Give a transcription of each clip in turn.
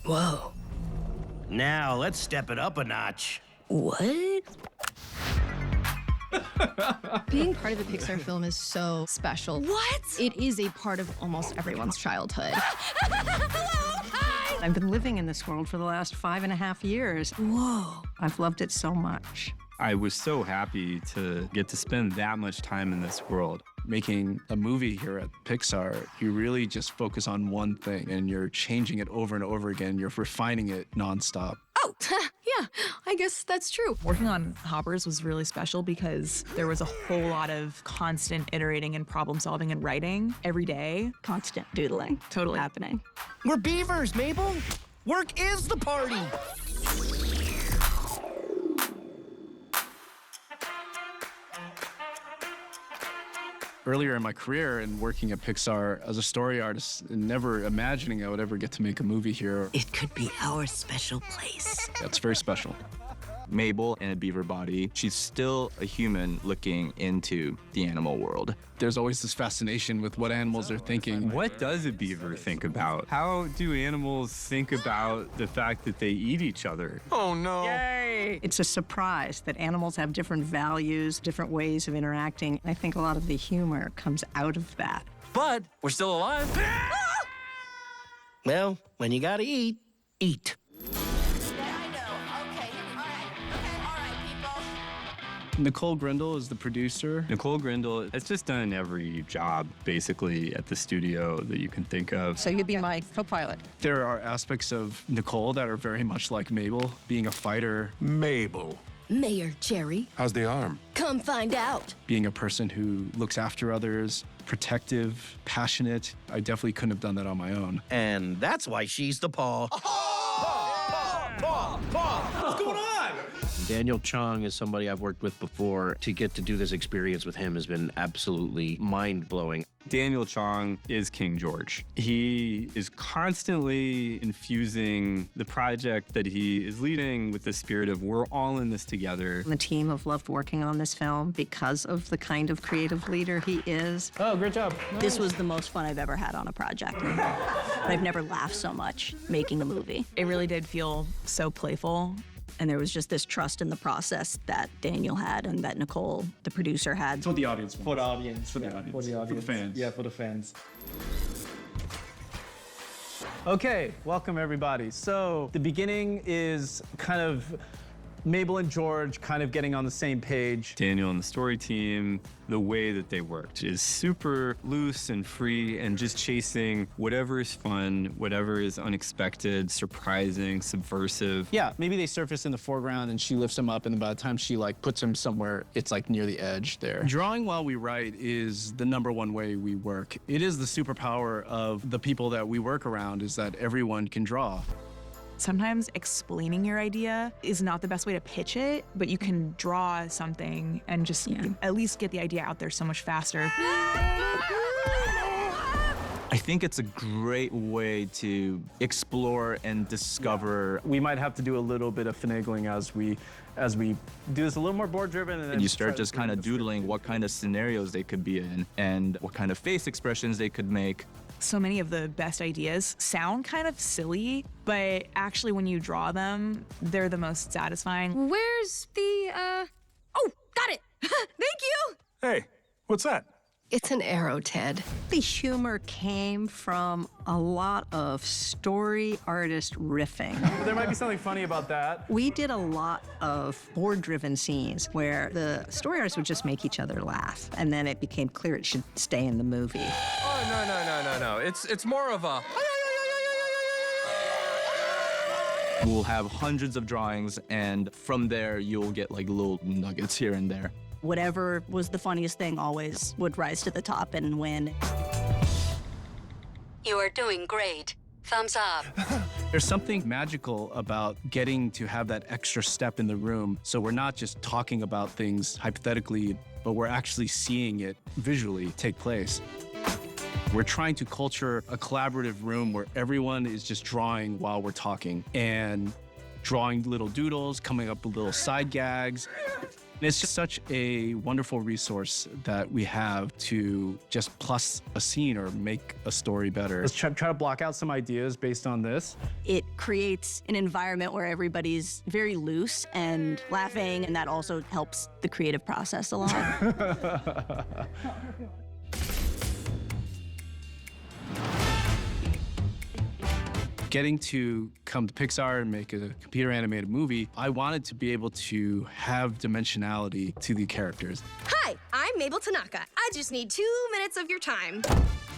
Whoa. Now, let's step it up a notch. What? Being part of a Pixar film is so special. What? It is a part of almost everyone's childhood. Hello! Hi! I've been living in this world for the last 5.5 years. Whoa. I've loved it so much. I was so happy to get to spend that much time in this world. Making a movie here at Pixar, you really just focus on one thing and you're changing it over and over again. You're refining it nonstop. Oh, yeah, I guess that's true. Working on Hoppers was really special because there was a whole lot of constant iterating and problem solving and writing every day. Constant doodling. Totally. Happening. We're beavers, Mabel. Work is the party. Earlier in my career and working at Pixar as a story artist, and never imagining I would ever get to make a movie here. It could be our special place. That's very special. Mabel in a beaver body, she's still a human looking into the animal world. There's always this fascination with what animals are thinking. What does a beaver think about? How do animals think about the fact that they eat each other? Oh, no. Yay! It's a surprise that animals have different values, different ways of interacting. I think a lot of the humor comes out of that. But we're still alive. Well, when you gotta eat, eat. Nicole Grindle is the producer. Nicole Grindle has just done every job, basically, at the studio that you can think of. So you'd be my co-pilot. There are aspects of Nicole that are very much like Mabel, being a fighter, Mabel. Mayor Jerry, How's the arm? come find out. being a person who looks after others, protective, passionate. I definitely couldn't have done that on my own. And that's why she's the paw. What's going on? Daniel Chong is somebody I've worked with before. To get to do this experience with him has been absolutely mind-blowing. Daniel Chong is King George. He is constantly infusing the project that he is leading with the spirit of we're all in this together. The team have loved working on this film because of the kind of creative leader he is. Oh, great job. This was the most fun I've ever had on a project. I've never laughed so much making a movie. It really did feel so playful. And there was just this trust in the process that Daniel had and that Nicole, the producer, had. For the audience. For the audience. For the audience. For the audience. For the fans. Yeah, for the fans. Okay, welcome everybody. So the beginning is kind of Mabel and George kind of getting on the same page. Daniel and the story team, the way that they worked is super loose and free and just chasing whatever is fun, whatever is unexpected, surprising, subversive. Yeah, maybe they surface in the foreground and she lifts him up, and then by the time she like puts him somewhere, it's like near the edge there. Drawing while we write is the #1 way we work. It is the superpower of the people that we work around, is that everyone can draw. Sometimes explaining your idea is not the best way to pitch it, but you can draw something and just at least get the idea out there so much faster. I think it's a great way to explore and discover. We might have to do a little bit of finagling as we do this a little more board driven, and then You start just kind of doodling what kind of scenarios they could be in and what kind of face expressions they could make. So many of the best ideas sound kind of silly, but actually when you draw them, they're the most satisfying. Where's the, Oh, got it! Thank you! Hey, what's that? It's an arrow, Ted. The humor came from a lot of story artist riffing. There might be something funny about that. We did a lot of board-driven scenes where the story artists would just make each other laugh, and then it became clear it should stay in the movie. Oh, no. It's more of a... We'll have hundreds of drawings, and from there, you'll get like little nuggets here and there. Whatever was the funniest thing always would rise to the top and win. You are doing great. Thumbs up. There's something magical about getting to have that extra step in the room, so we're not just talking about things hypothetically, but we're actually seeing it visually take place. We're trying to culture a collaborative room where everyone is just drawing while we're talking and drawing little doodles, coming up with little side gags. And it's just such a wonderful resource that we have to just plus a scene or make a story better. Let's try to block out some ideas based on this. It creates an environment where everybody's very loose and laughing, and that also helps the creative process a lot. Getting to come to Pixar and make a computer animated movie, I wanted to be able to have dimensionality to the characters. Hi, I'm Mabel Tanaka. I just need 2 minutes of your time.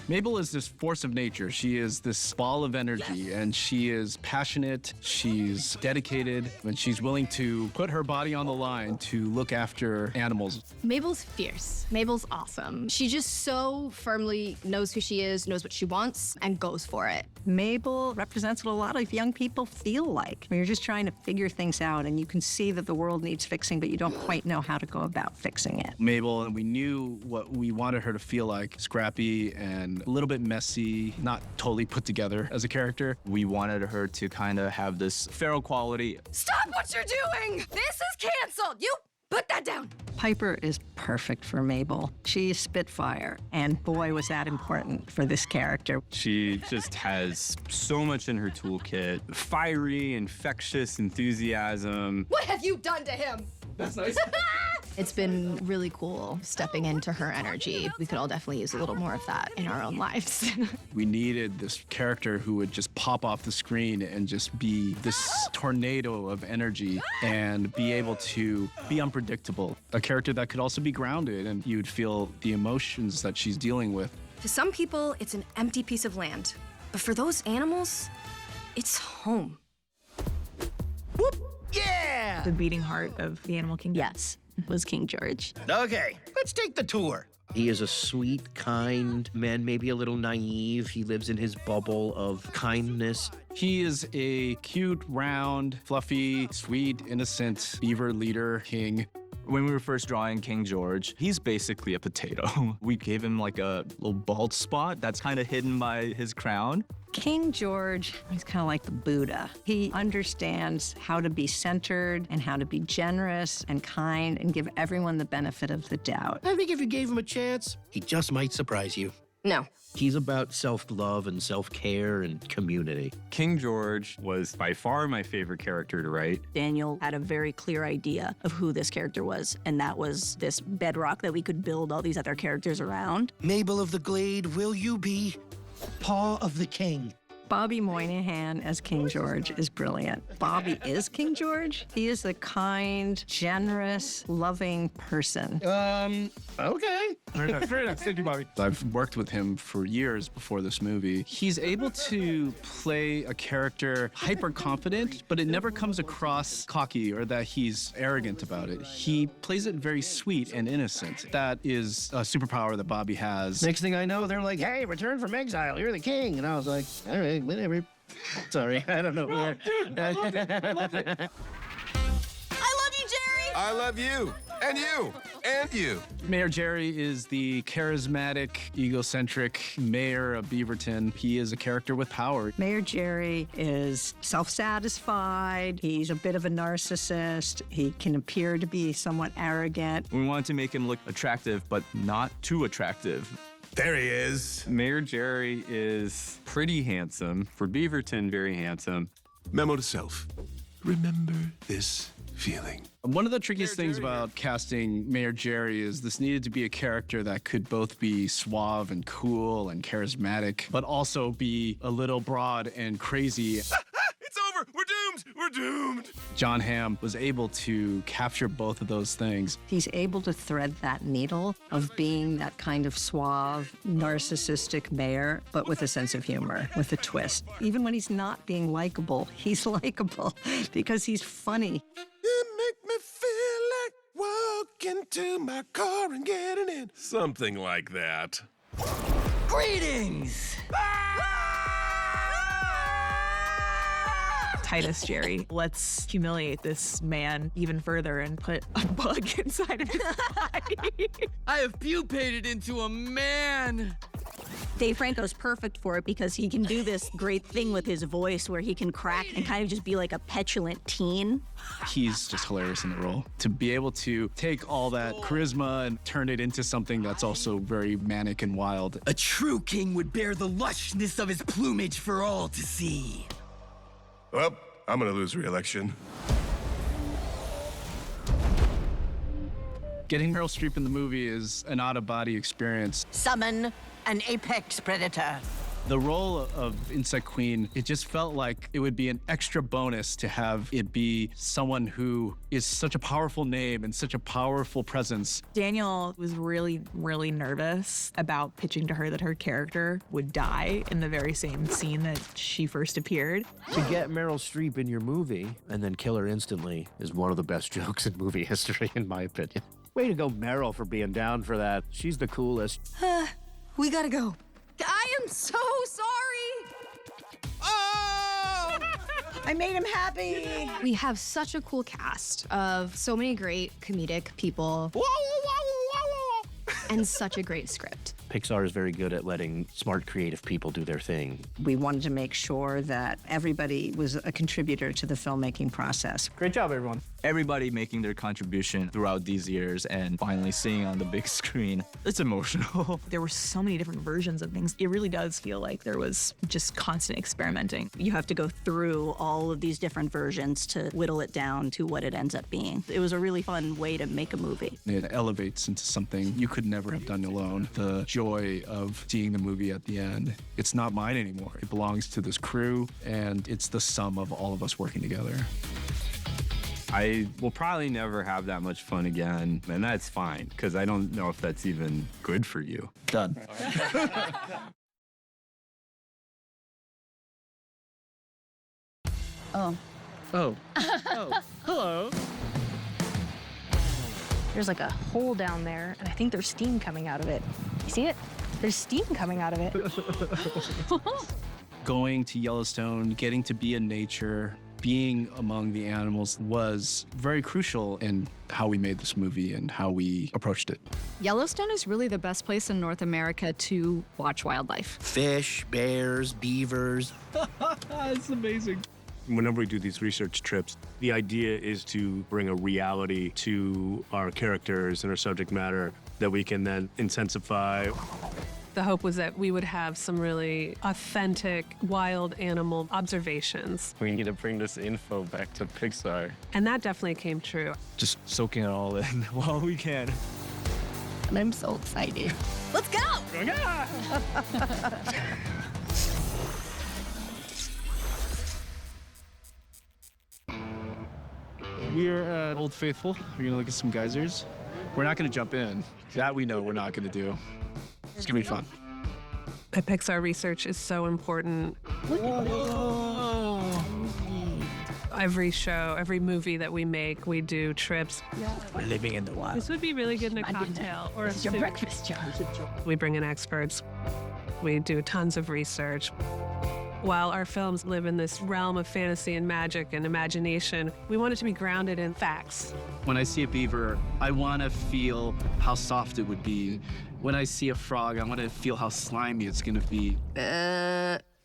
Mabel is this force of nature. She is this ball of energy, and she is passionate, she's dedicated, and she's willing to put her body on the line to look after animals. Mabel's fierce. Mabel's awesome. She just so firmly knows who she is, knows what she wants, and goes for it. Mabel represents what a lot of young people feel like. When you're just trying to figure things out and you can see that the world needs fixing, but you don't quite know how to go about fixing it. Mabel, and we knew what we wanted her to feel like, scrappy and a little bit messy, not totally put together as a character. We wanted her to kind of have this feral quality. Stop what you're doing! This is canceled! You put that down! Piper is perfect for Mabel. She's Spitfire, and boy, was that important for this character. She just has so much in her toolkit. Fiery, infectious enthusiasm. What have you done to him? That's nice. It's been really cool stepping into her energy. We could all definitely use a little more of that in our own lives. We needed this character who would just pop off the screen and just be this tornado of energy and be able to be unpredictable. A character that could also be grounded, and you'd feel the emotions that she's dealing with. To some people, it's an empty piece of land. But for those animals, it's home. Whoop! Yeah! The beating heart of the animal kingdom. Yes, was King George. Okay, let's take the tour. He is a sweet, kind man, maybe a little naive. He lives in his bubble of kindness. He is a cute, round, fluffy, sweet, innocent beaver leader king. When we were first drawing King George, he's basically a potato. We gave him like a little bald spot that's kind of hidden by his crown. King George is kind of like the Buddha. He understands how to be centered and how to be generous and kind and give everyone the benefit of the doubt. I think if you gave him a chance, he just might surprise you. No. He's about self-love and self-care and community. King George was by far my favorite character to write. Daniel had a very clear idea of who this character was, and that was this bedrock that we could build all these other characters around. Mabel of the Glade, will you be Paw of the King? Bobby Moynihan as King George is brilliant. Bobby is King George. He is a kind, generous, loving person. Okay. Very nice. Thank you, Bobby. I've worked with him for years before this movie. He's able to play a character hyper confident, but it never comes across cocky or that he's arrogant about it. He plays it very sweet and innocent. That is a superpower that Bobby has. Next thing I know, they're like, hey, return from exile, you're the king. And I was like, all right, whatever. Sorry, I don't know. I love you, Jerry! I love you. And you. And you. Mayor Jerry is the charismatic, egocentric mayor of Beaverton. He is a character with power. Mayor Jerry is self-satisfied. He's a bit of a narcissist. He can appear to be somewhat arrogant. We wanted to make him look attractive, but not too attractive. There he is. Mayor Jerry is pretty handsome. For Beaverton, very handsome. Memo to self. Remember this feeling. One of the trickiest things about casting Mayor Jerry is this needed to be a character that could both be suave and cool and charismatic, but also be a little broad and crazy. It's over. We're doomed. We're doomed. Jon Hamm was able to capture both of those things. He's able to thread that needle of being that kind of suave, narcissistic mayor, but with a sense of humor, with a twist. Even when he's not being likable, he's likable because he's funny. You make me feel like walking to my car and getting in. Something like that. Greetings! Titus Jerry. Let's humiliate this man even further and put a bug inside of his body. I have pupated into a man! Dave Franco's perfect for it because he can do this great thing with his voice where he can crack and kind of just be like a petulant teen. He's just hilarious in the role. To be able to take all that charisma and turn it into something that's also very manic and wild. A true king would bear the lushness of his plumage for all to see. Well, I'm gonna lose re-election. Getting Meryl Streep in the movie is an out-of-body experience. Summon an apex predator. The role of Insect Queen, it just felt like it would be an extra bonus to have it be someone who is such a powerful name and such a powerful presence. Daniel was really, really nervous about pitching to her that her character would die in the very same scene that she first appeared. To get Meryl Streep in your movie and then kill her instantly is one of the best jokes in movie history, in my opinion. Way to go, Meryl, for being down for that. She's the coolest. We gotta go. I am so sorry. Oh! I made him happy. We have such a cool cast of so many great comedic people. And such a great script. Pixar is very good at letting smart, creative people do their thing. We wanted to make sure that everybody was a contributor to the filmmaking process. Great job, everyone. Everybody making their contribution throughout these years and finally seeing on the big screen. It's emotional. There were so many different versions of things. It really does feel like there was just constant experimenting. You have to go through all of these different versions to whittle it down to what it ends up being. It was a really fun way to make a movie. It elevates into something you could never have done alone. The joy of seeing the movie at the end. It's not mine anymore. It belongs to this crew, and it's the sum of all of us working together. I will probably never have that much fun again, and that's fine, because I don't know if that's even good for you. Done. Oh. Oh. Oh. Hello. There's like a hole down there, and I think there's steam coming out of it. You see it? There's steam coming out of it. Going to Yellowstone, getting to be in nature, being among the animals was very crucial in how we made this movie and how we approached it. Yellowstone is really the best place in North America to watch wildlife. Fish, bears, beavers. It's amazing. Whenever we do these research trips, the idea is to bring a reality to our characters and our subject matter that we can then intensify. The hope was that we would have some really authentic wild animal observations. We need to bring this info back to Pixar. And that definitely came true. Just soaking it all in while we can. And I'm so excited. Let's go! We're at Old Faithful. We're gonna look at some geysers. We're not gonna jump in. That we know we're not gonna do. It's gonna be fun. The Pixar research is so important. Every show, every movie that we make, we do trips. We're living in the wild. This would be really good in a cocktail or a It's your soup. breakfast, John. We bring in experts. We do tons of research. While our films live in this realm of fantasy and magic and imagination, we want it to be grounded in facts. When I see a beaver, I want to feel how soft it would be. When I see a frog, I want to feel how slimy it's going to be.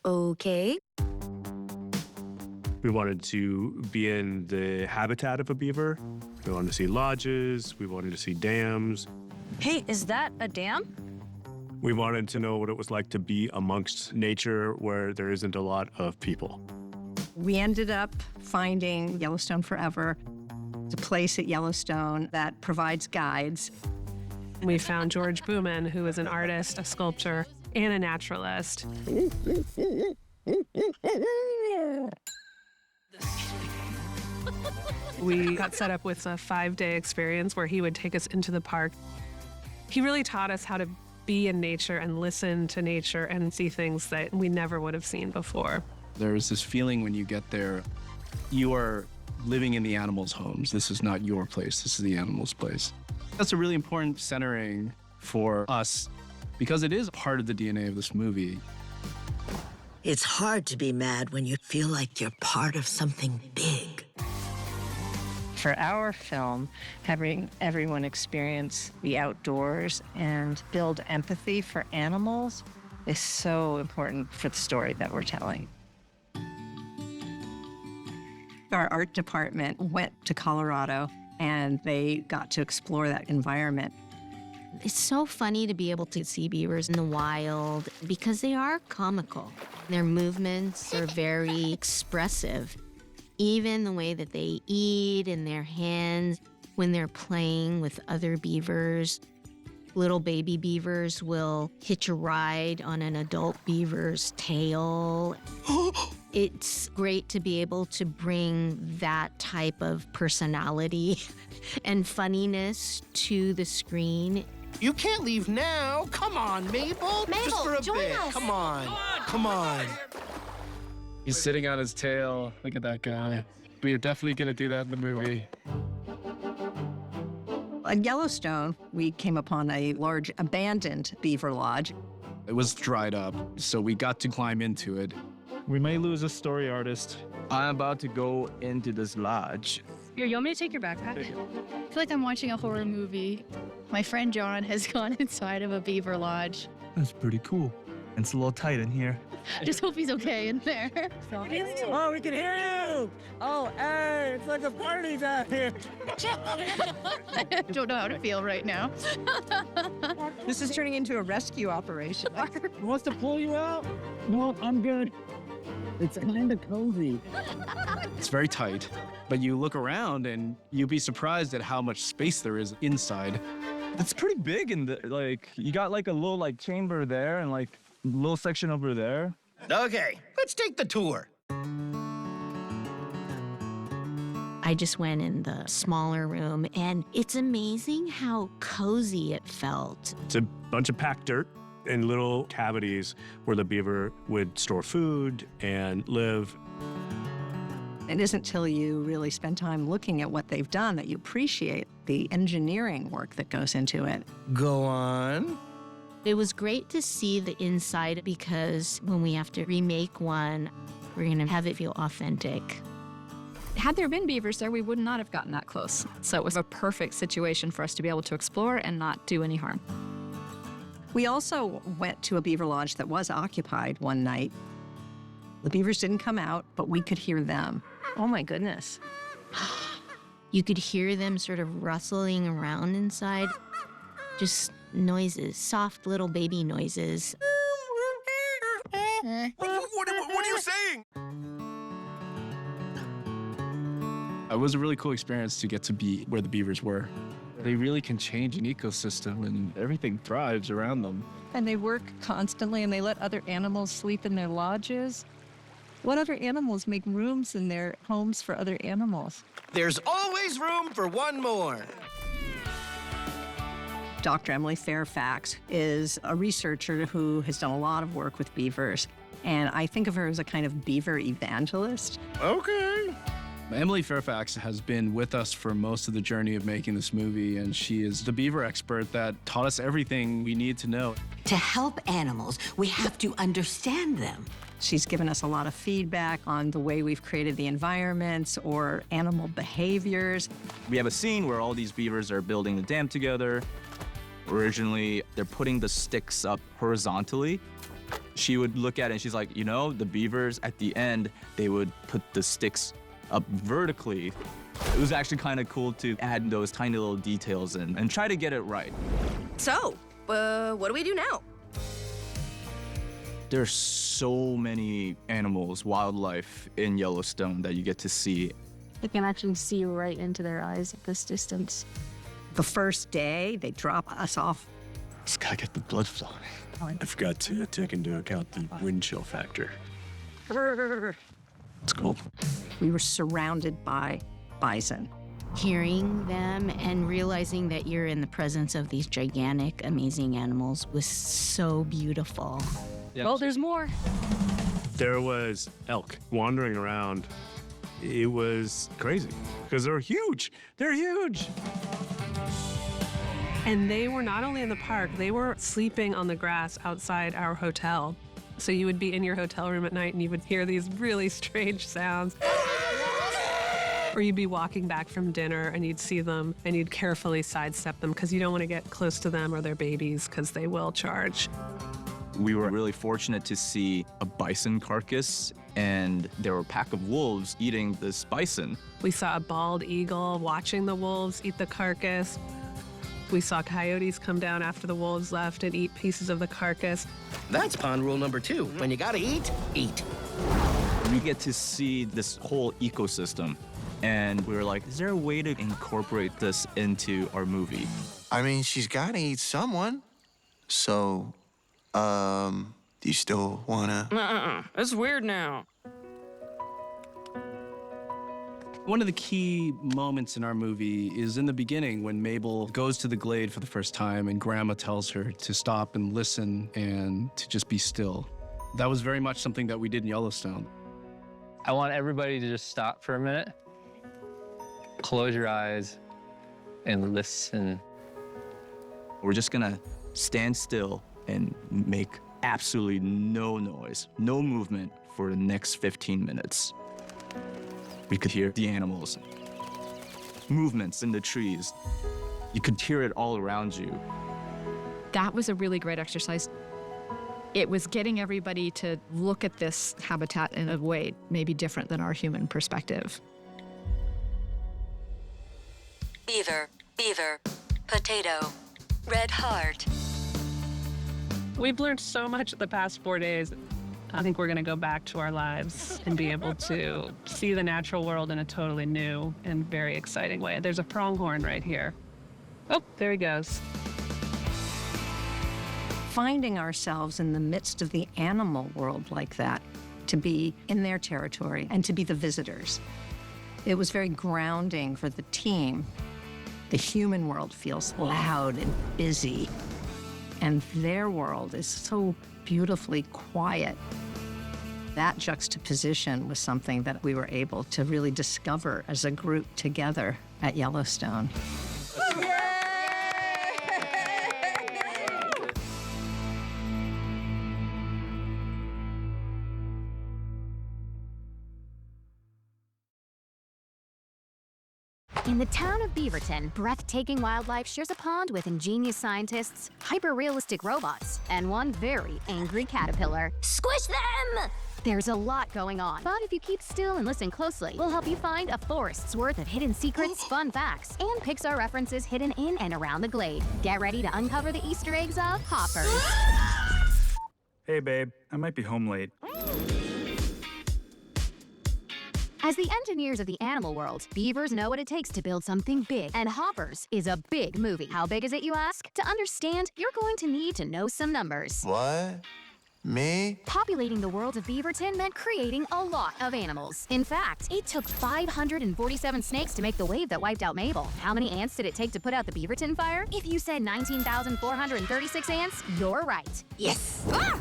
Okay. We wanted to be in the habitat of a beaver. We wanted to see lodges. We wanted to see dams. Hey, is that a dam? We wanted to know what it was like to be amongst nature where there isn't a lot of people. We ended up finding Yellowstone Forever. It's a place at Yellowstone that provides guides. We found George Booman, who is an artist, a sculptor, and a naturalist. We got set up with a 5-day experience where he would take us into the park. He really taught us how to be in nature and listen to nature and see things that we never would have seen before. There's this feeling when you get there, you are living in the animals' homes. This is not your place, this is the animals' place. That's a really important centering for us because it is part of the DNA of this movie. It's hard to be mad when you feel like you're part of something big. For our film, having everyone experience the outdoors and build empathy for animals is so important for the story that we're telling. Our art department went to Colorado and they got to explore that environment. It's so funny to be able to see beavers in the wild because they are comical. Their movements are very expressive. Even the way that they eat and their hands when they're playing with other beavers. Little baby beavers will hitch a ride on an adult beaver's tail. It's great to be able to bring that type of personality and funniness to the screen. You can't leave now. Come on, Mabel. Just for a bit. Come on. Come on. He's sitting on his tail. Look at that guy. We're definitely going to do that in the movie. At Yellowstone, we came upon a large abandoned beaver lodge. It was dried up, so we got to climb into it. We may lose a story artist. I'm about to go into this lodge. Here, you want me to take your backpack? I feel like I'm watching a horror movie. My friend John has gone inside of a beaver lodge. That's pretty cool. It's a little tight in here. Just hope he's okay in there. Oh, we can hear you! Oh, hey, it's like a party down here. I don't know how to feel right now. This is turning into a rescue operation. Wants to pull you out? No, I'm good. It's kind of cozy. It's very tight, but you look around and you'd be surprised at how much space there is inside. It's pretty big in the, like, you got like a little like chamber there and like a little section over there. Okay, let's take the tour. I just went in the smaller room, and it's amazing how cozy it felt. It's a bunch of packed dirt and little cavities where the beaver would store food and live. It isn't till you really spend time looking at what they've done that you appreciate the engineering work that goes into it. Go on. It was great to see the inside because when we have to remake one, we're going to have it feel authentic. Had there been beavers there, we would not have gotten that close. So it was a perfect situation for us to be able to explore and not do any harm. We also went to a beaver lodge that was occupied one night. The beavers didn't come out, but we could hear them. Oh my goodness. You could hear them sort of rustling around inside. Just noises, soft little baby noises. What are you saying? It was a really cool experience to get to be where the beavers were. They really can change an ecosystem and everything thrives around them. And they work constantly and they let other animals sleep in their lodges. What other animals make rooms in their homes for other animals? There's always room for one more. Dr. Emily Fairfax is a researcher who has done a lot of work with beavers. And I think of her as a kind of beaver evangelist. Okay. Emily Fairfax has been with us for most of the journey of making this movie, and she is the beaver expert that taught us everything we need to know. To help animals, we have to understand them. She's given us a lot of feedback on the way we've created the environments or animal behaviors. We have a scene where all these beavers are building the dam together. Originally, they're putting the sticks up horizontally. She would look at it and she's like, you know, the beavers at the end, they would put the sticks up vertically. It was actually kind of cool to add those tiny little details in and try to get it right. So, what do we do now? There's so many animals, wildlife in Yellowstone that you get to see. You can actually see right into their eyes at this distance. The first day, they drop us off. Just gotta get the blood flowing. I forgot to take into account the wind chill factor. It's cold. We were surrounded by bison. Hearing them and realizing that you're in the presence of these gigantic, amazing animals was so beautiful. Well, there's more. There was elk wandering around. It was crazy because they're huge. They're huge. And they were not only in the park, they were sleeping on the grass outside our hotel. So you would be in your hotel room at night and you would hear these really strange sounds. Or you'd be walking back from dinner and you'd see them and you'd carefully sidestep them because you don't want to get close to them or their babies because they will charge. We were really fortunate to see a bison carcass, and there were a pack of wolves eating this bison. We saw a bald eagle watching the wolves eat the carcass. We saw coyotes come down after the wolves left and eat pieces of the carcass. That's pond rule number 2. When you gotta eat, eat. We get to see this whole ecosystem, and we were like, is there a way to incorporate this into our movie? I mean, she's gotta eat someone. So, do you still wanna? It's weird now. One of the key moments in our movie is in the beginning when Mabel goes to the glade for the first time and Grandma tells her to stop and listen and to just be still. That was very much something that we did in Yellowstone. I want everybody to just stop for a minute, close your eyes, and listen. We're just gonna stand still and make absolutely no noise, no movement for the next 15 minutes. We could hear the animals, movements in the trees. You could hear it all around you. That was a really great exercise. It was getting everybody to look at this habitat in a way maybe different than our human perspective. Beaver, beaver, potato, red heart. We've learned so much the past 4 days. I think we're going to go back to our lives and be able to see the natural world in a totally new and very exciting way. There's a pronghorn right here. Oh, there he goes. Finding ourselves in the midst of the animal world like that, to be in their territory and to be the visitors. It was very grounding for the team. The human world feels loud and busy, and their world is so beautifully quiet. That juxtaposition was something that we were able to really discover as a group together at Yellowstone. In the town of Beaverton, breathtaking wildlife shares a pond with ingenious scientists, hyper-realistic robots, and one very angry caterpillar. Squish them! There's a lot going on, but if you keep still and listen closely, we'll help you find a forest's worth of hidden secrets, fun facts, and Pixar references hidden in and around the glade. Get ready to uncover the Easter eggs of Hoppers. Hey, babe. I might be home late. As the engineers of the animal world, beavers know what it takes to build something big, and Hoppers is a big movie. How big is it, you ask? To understand, you're going to need to know some numbers. What? Me? Populating the world of Beaverton meant creating a lot of animals. In fact, it took 547 snakes to make the wave that wiped out Mabel. How many ants did it take to put out the Beaverton fire? If you said 19,436 ants, you're right. Yes! Ah!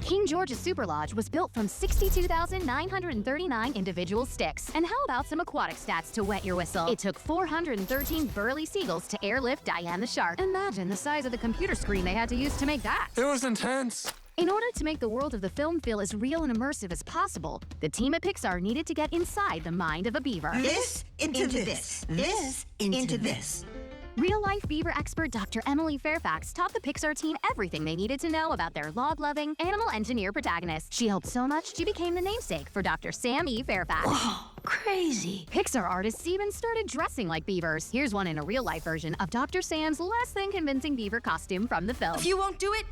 King George's Super Lodge was built from 62,939 individual sticks. And how about some aquatic stats to wet your whistle? It took 413 burly seagulls to airlift Diane the shark. Imagine the size of the computer screen they had to use to make that. It was intense. In order to make the world of the film feel as real and immersive as possible, the team at Pixar needed to get inside the mind of a beaver. This into this. This into this. Real-life beaver expert Dr. Emily Fairfax taught the Pixar team everything they needed to know about their log-loving, animal engineer protagonist. She helped so much, she became the namesake for Dr. Sam E. Fairfax. Whoa, crazy. Pixar artists even started dressing like beavers. Here's one in a real-life version of Dr. Sam's less than convincing beaver costume from the film. If you won't do it,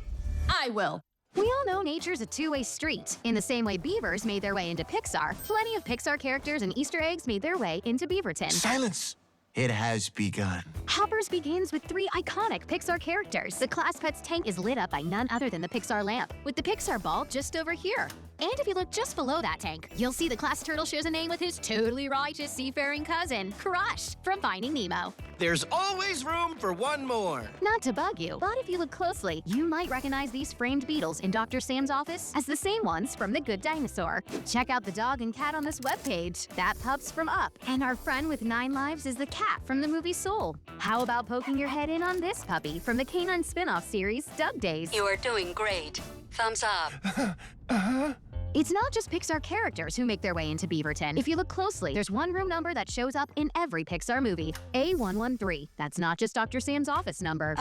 I will. We all know nature's a two-way street. In the same way beavers made their way into Pixar, plenty of Pixar characters and Easter eggs made their way into Beaverton. Silence. It has begun. Hoppers begins with 3 iconic Pixar characters. The Class Pets tank is lit up by none other than the Pixar lamp, with the Pixar ball just over here. And if you look just below that tank, you'll see the Class Turtle shares a name with his totally righteous seafaring cousin, Crush, from Finding Nemo. There's always room for one more. Not to bug you, but if you look closely, you might recognize these framed beetles in Dr. Sam's office as the same ones from The Good Dinosaur. Check out the dog and cat on this webpage. That pup's from Up, and our friend with 9 lives is the cat from the movie Soul. How about poking your head in on this puppy from the canine spin-off series, Dug Days? You are doing great. Thumbs up. It's not just Pixar characters who make their way into Beaverton. If you look closely, there's one room number that shows up in every Pixar movie, A113. That's not just Dr. Sam's office number.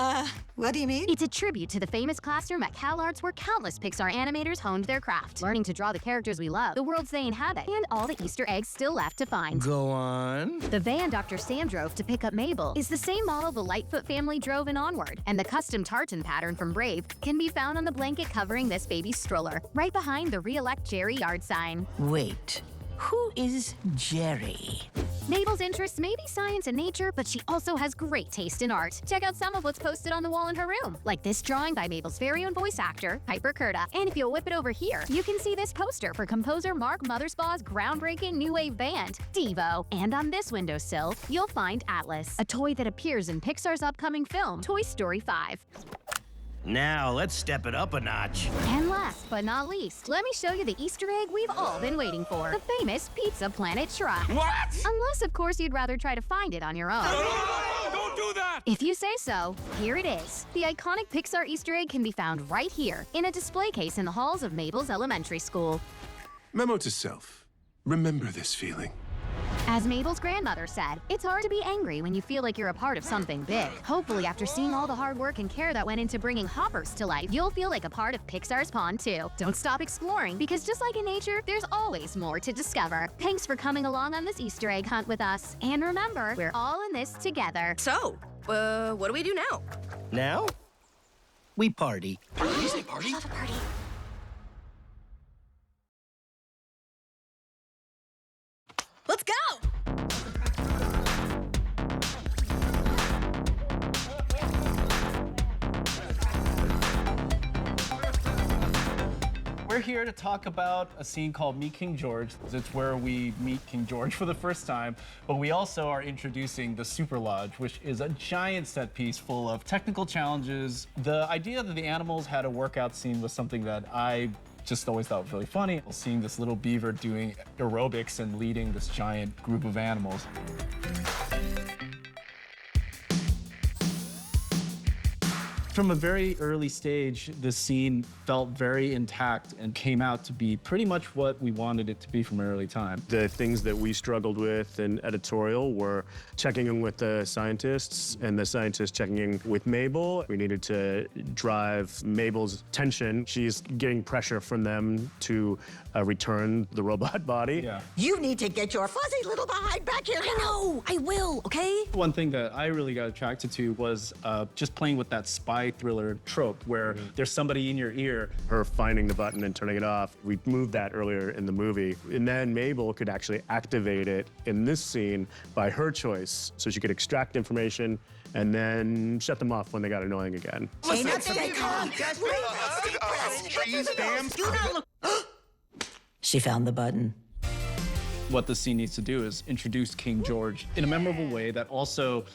What do you mean? It's a tribute to the famous classroom at CalArts where countless Pixar animators honed their craft, learning to draw the characters we love, the worlds they inhabit, and all the Easter eggs still left to find. Go on. The van Dr. Sam drove to pick up Mabel is the same model the Lightfoot family drove in Onward, and the custom tartan pattern from Brave can be found on the blanket covering this baby's stroller, right behind the Re-elect Jerry yard sign. Wait, who is Jerry? Mabel's interests may be science and nature, but she also has great taste in art. Check out some of what's posted on the wall in her room, like this drawing by Mabel's very own voice actor, Piper Curda. And if you'll whip it over here, you can see this poster for composer Mark Motherspaugh's groundbreaking new wave band, Devo. And on this windowsill, you'll find Atlas, a toy that appears in Pixar's upcoming film, Toy Story 5. Now, let's step it up a notch. And last but not least, let me show you the Easter egg we've all been waiting for, the famous Pizza Planet truck. What? Unless, of course, you'd rather try to find it on your own. No, don't do that! If you say so, here it is. The iconic Pixar Easter egg can be found right here, in a display case in the halls of Mabel's elementary school. Memo to self. Remember this feeling. As Mabel's grandmother said, it's hard to be angry when you feel like you're a part of something big. Hopefully, after seeing all the hard work and care that went into bringing hoppers to life, you'll feel like a part of Pixar's pond too. Don't stop exploring, because just like in nature, there's always more to discover. Thanks for coming along on this Easter egg hunt with us. And remember, we're all in this together. So, what do we do now? Now, we party. You say party? Love a party. Let's go! We're here to talk about a scene called Meet King George. It's where we meet King George for the first time, but we also are introducing the Super Lodge, which is a giant set piece full of technical challenges. The idea that the animals had a workout scene was something that I just always thought was really funny. Seeing this little beaver doing aerobics and leading this giant group of animals. From a very early stage, this scene felt very intact and came out to be pretty much what we wanted it to be from an early time. The things that we struggled with in editorial were checking in with the scientists and the scientists checking in with Mabel. We needed to drive Mabel's tension. She's getting pressure from them to return the robot body. Yeah. You need to get your fuzzy little behind back here now. No, I will, okay? One thing that I really got attracted to was just playing with that spy thriller trope where there's somebody in your ear. Her finding the button and turning it off. We moved that earlier in the movie. And then Mabel could actually activate it in this scene by her choice. So she could extract information and then shut them off when they got annoying again. Stay calm. Do not look. She found the button. What the scene needs to do is introduce King George in a memorable way that also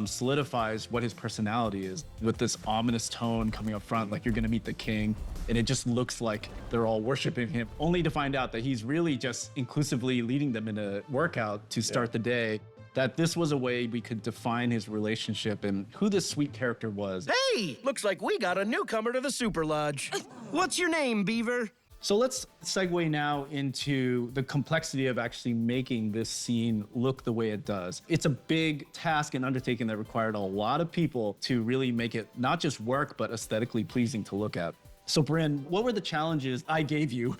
solidifies what his personality is, with this ominous tone coming up front, like you're gonna meet the king, and it just looks like they're all worshiping him, only to find out that he's really just inclusively leading them in a workout to start the day. That this was a way we could define his relationship and who this sweet character was. Hey, looks like we got a newcomer to the Super Lodge. What's your name, Beaver? So let's segue now into the complexity of actually making this scene look the way it does. It's a big task and undertaking that required a lot of people to really make it not just work, but aesthetically pleasing to look at. So Bryn, what were the challenges I gave you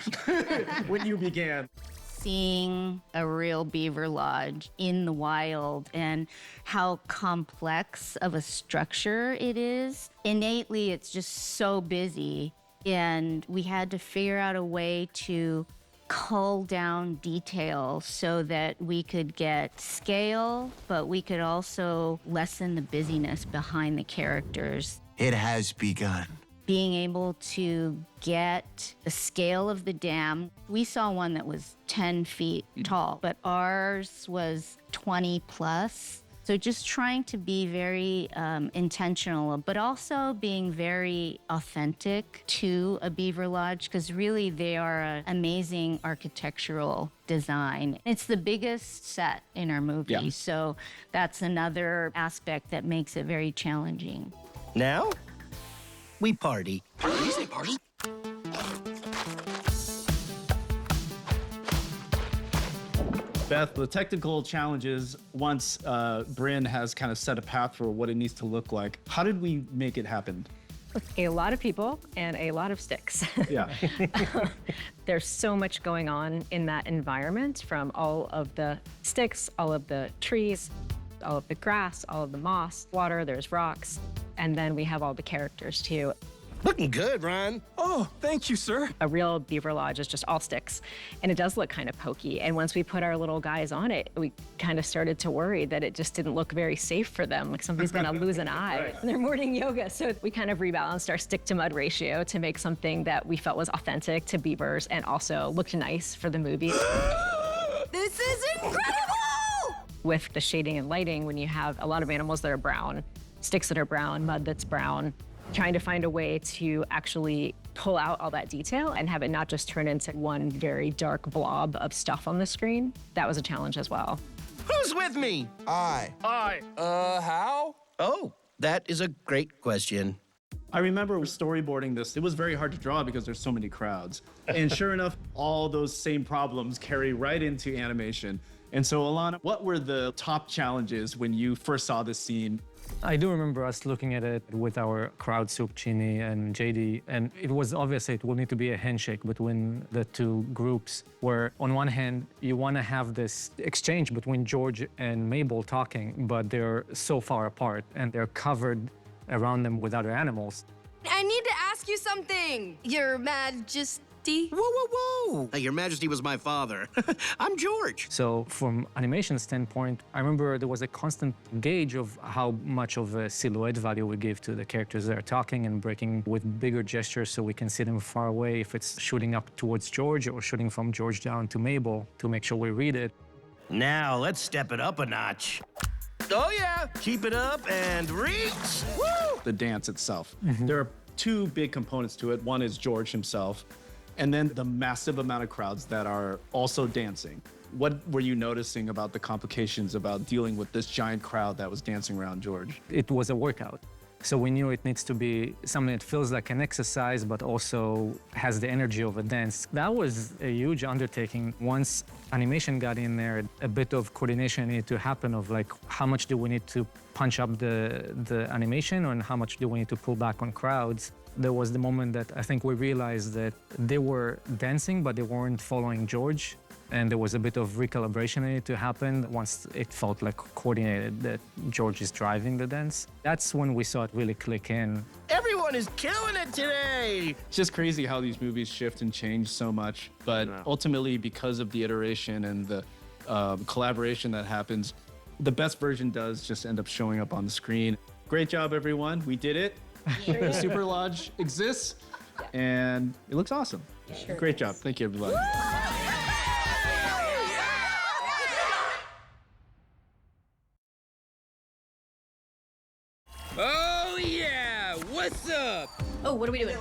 when you began? Seeing a real beaver lodge in the wild and how complex of a structure it is. Innately, it's just so busy. And we had to figure out a way to cull down detail so that we could get scale, but we could also lessen the busyness behind the characters. It has begun. Being able to get the scale of the dam. We saw one that was 10 feet tall, but ours was 20 plus. So just trying to be very intentional, but also being very authentic to a beaver lodge, because really they are an amazing architectural design. It's the biggest set in our movie, so that's another aspect that makes it very challenging. Now, we party. You say party? Beth, the technical challenges, once Bryn has kind of set a path for what it needs to look like, how did we make it happen? A lot of people and a lot of sticks. Yeah. There's so much going on in that environment, from all of the sticks, all of the trees, all of the grass, all of the moss, water, there's rocks, and then we have all the characters too. Looking good, Ron. Oh, thank you, sir. A real beaver lodge is just all sticks, and it does look kind of pokey. And once we put our little guys on it, we kind of started to worry that it just didn't look very safe for them, like somebody's gonna lose an eye in their morning yoga. So we kind of rebalanced our stick to mud ratio to make something that we felt was authentic to beavers and also looked nice for the movie. This is incredible! With the shading and lighting, when you have a lot of animals that are brown, sticks that are brown, mud that's brown, trying to find a way to actually pull out all that detail and have it not just turn into one very dark blob of stuff on the screen, that was a challenge as well. Who's with me? I. How? Oh, that is a great question. I remember storyboarding this. It was very hard to draw because there's so many crowds. And sure enough, all those same problems carry right into animation. And so, Alana, what were the top challenges when you first saw this scene? I do remember us looking at it with our crowd soup, Chini and JD, and it was obvious it will need to be a handshake between the two groups, where on one hand, you want to have this exchange between George and Mabel talking, but they're so far apart and they're covered around them with other animals. I need to ask you something, Your Majesty. Whoa, whoa, whoa! Your Majesty was my father. I'm George. So from animation standpoint, I remember there was a constant gauge of how much of a silhouette value we give to the characters that are talking and breaking with bigger gestures so we can see them far away, if it's shooting up towards George or shooting from George down to Mabel to make sure we read it. Now, let's step it up a notch. Oh, yeah. Keep it up and reach. Woo! The dance itself. There are two big components to it. One is George himself, and then the massive amount of crowds that are also dancing. What were you noticing about the complications about dealing with this giant crowd that was dancing around George? It was a workout. So we knew it needs to be something that feels like an exercise, but also has the energy of a dance. That was a huge undertaking. Once animation got in there, a bit of coordination needed to happen of like, how much do we need to punch up the animation and how much do we need to pull back on crowds? There was the moment that I think we realized that they were dancing, but they weren't following George. And there was a bit of recalibration that needed to happen once it felt like coordinated that George is driving the dance. That's when we saw it really click in. Everyone is killing it today! It's just crazy how these movies shift and change so much. But ultimately, because of the iteration and the collaboration that happens, the best version does just end up showing up on the screen. Great job, everyone. We did it. The Super Lodge exists, and it looks awesome. Great job. Thank you, everybody. Oh, yeah! What's up? Oh, what are we doing?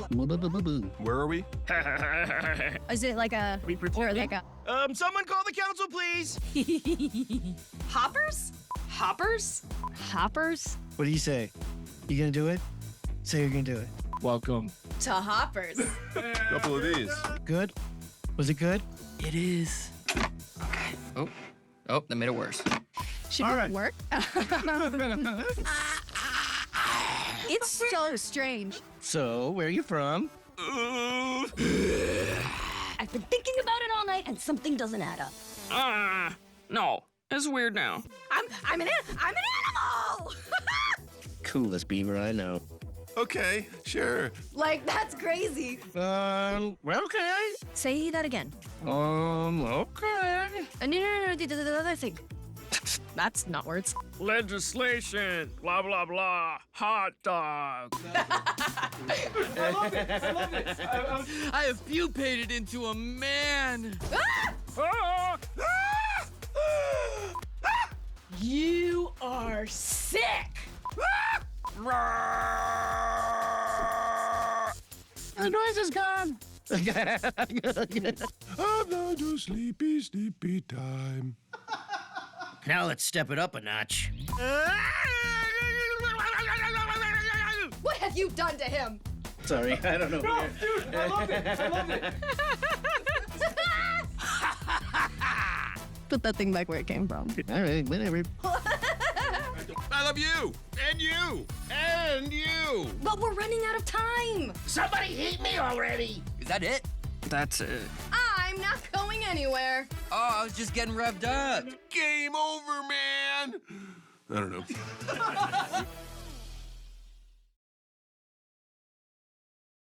Where are we? Is it like a... Or like a... Someone call the council, please! Hoppers? Hoppers? Hoppers? What do you say? You gonna do it? Say you're gonna do it. Welcome. To Hoppers. Couple of these. Good? Was it good? It is. Okay. Oh, that made it worse. Should it work? It's so strange. So, where are you from? I've been thinking about it all night, and something doesn't add up. No. It's weird now. I'm an animal! Coolest beaver I know. Okay, sure. Like, that's crazy. Well, okay. Say that again. Okay. No, the other thing. That's not words. Legislation. Blah, blah, blah. Hot dog. I love it. I love it. I have pupated into a man. You are sick. The noise is gone. I'm not a sleepy, sleepy time. Now let's step it up a notch. What have you done to him? Sorry, I don't know. No, dude, I love it. I love it. Put that thing back where it came from. All right, whatever. I love you! And you! And you! But we're running out of time. Somebody hate me already! Is that it? That's it. I'm not going anywhere. Oh, I was just getting revved up. Game over, man! I don't know.